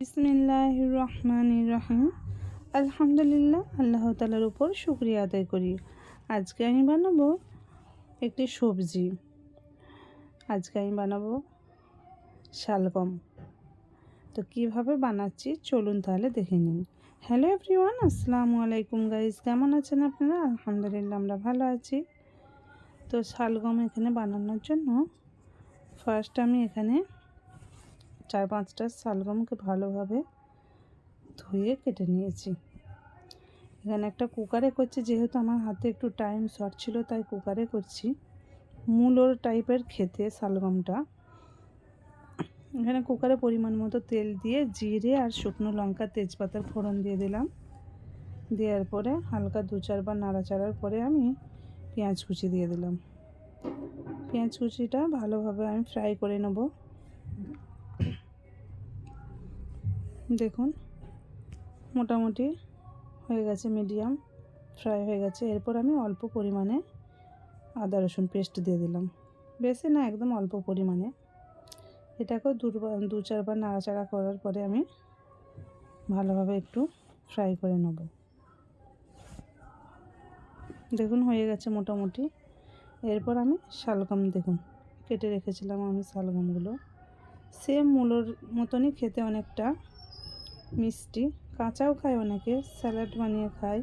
বিসমিল্লাহির রহমানির রহিম। আলহামদুলিল্লাহ, আল্লাহ তাআলার উপর শুকরিয়া আদায় করি। আজকে আমি বানাবো একটি সবজি। আজকে আমি বানাবো শালগম। তো কিভাবে বানাচ্ছি চলুন তাহলে দেখে নিন। হ্যালো এভরিওয়ান, আসসালামু আলাইকুম গাইস, কেমন আছেন আপনারা? আলহামদুলিল্লাহ, আমরা ভালো আছি। তো শালগম এখানে বানানোর জন্য ফার্স্ট আমি এখানে 4-5টা শালগমকে ভালোভাবে ধুয়ে কেটে নিয়েছি। এখানে একটা কুকারে করছি, যেহেতু আমার হাতে একটু টাইম শর্ট ছিল তাই কুকারে করছি। মূলোর টাইপের খেতে শালগমটা। এখানে কুকারে পরিমাণ মতো তেল দিয়ে জিরে আর শুকনো লঙ্কা তেজপাতার ফোড়ন দিয়ে দিলাম। দেওয়ার পরে হালকা 2-4 বার নাড়াচাড়ার পরে আমি পেঁয়াজ কুচি দিয়ে দিলাম। পেঁয়াজ কুচিটা ভালোভাবে আমি ফ্রাই করে নেব। দেখুন মোটামুটি হয়ে গেছে, মিডিয়াম ফ্রাই হয়ে গেছে। এরপর আমি অল্প পরিমাণে আদা রসুন পেস্ট দিয়ে দিলাম, বেশি না, একদম অল্প পরিমাণে। এটাকেও 2-4 বার নাড়াচাড়া করার পরে আমি ভালোভাবে একটু ফ্রাই করে নেব। দেখুন হয়ে গেছে মোটামুটি। এরপর আমি শালগম, দেখুন কেটে রেখেছিলাম আমি শালগমগুলো। সেম মূলোর মতনই খেতে, অনেকটা মিষ্টি, কাঁচাও খায় অনেকে, স্যালাড বানিয়ে খায়।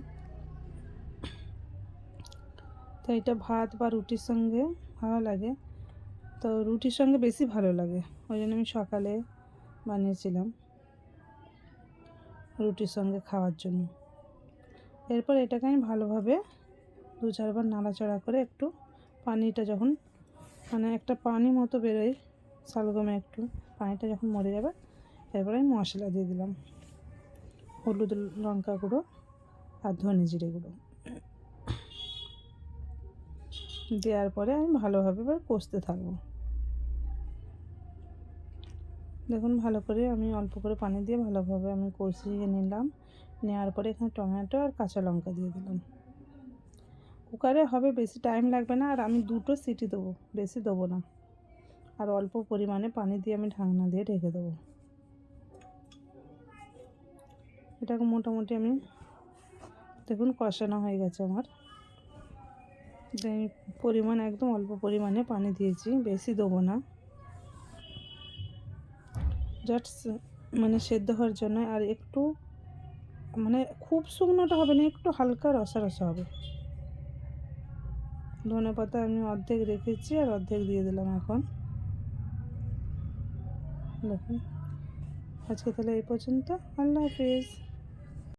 তো এটা ভাত বা রুটির সঙ্গে ভালো লাগে, তো রুটির সঙ্গে বেশি ভালো লাগে, ওই জন্য আমি সকালে বানিয়েছিলাম রুটির সঙ্গে খাওয়ার জন্য। এরপর এটাকে আমি ভালোভাবে 2-4 বার নাড়াচাড়া করে একটু পানিটা যখন একটা পানি মতো বেরোয় শালগমে, একটু পানিটা যখন মরে যাবে, এরপরে আমি মশলা দিয়ে দিলাম, হলুদ লঙ্কা গুঁড়ো আর ধনে জিরে গুঁড়ো। দেওয়ার পরে আমি ভালোভাবে এবার কষতে থাকবো। দেখুন ভালো করে আমি অল্প করে পানি দিয়ে ভালোভাবে আমি কষিয়ে নিলাম। নেওয়ার পরে এখানে টমেটো আর কাঁচা লঙ্কা দিয়ে দিলাম। কুকারে হবে, বেশি টাইম লাগবে না, আর আমি 2টো সিটি দেবো, বেশি দেবো না। আর অল্প পরিমাণে পানি দিয়ে আমি ঢাকনা দিয়ে ঢেকে দেবো। এটাকে মোটামুটি আমি, দেখুন কষানো হয়ে গেছে আমার। পরিমাণ একদম অল্প পরিমাণে পানি দিয়েছি, বেশি দেবো না, জাস্ট সেদ্ধ হওয়ার জন্য। আর একটু খুব শুকনোটা হবে না, একটু হালকা রসা রসা হবে। ধনেপাতা আমি অর্ধেক রেখেছি আর অর্ধেক দিয়ে দিলাম এখন। দেখুন আজকে তাহলে এই পর্যন্ত, আল্লাহ হাফিজ।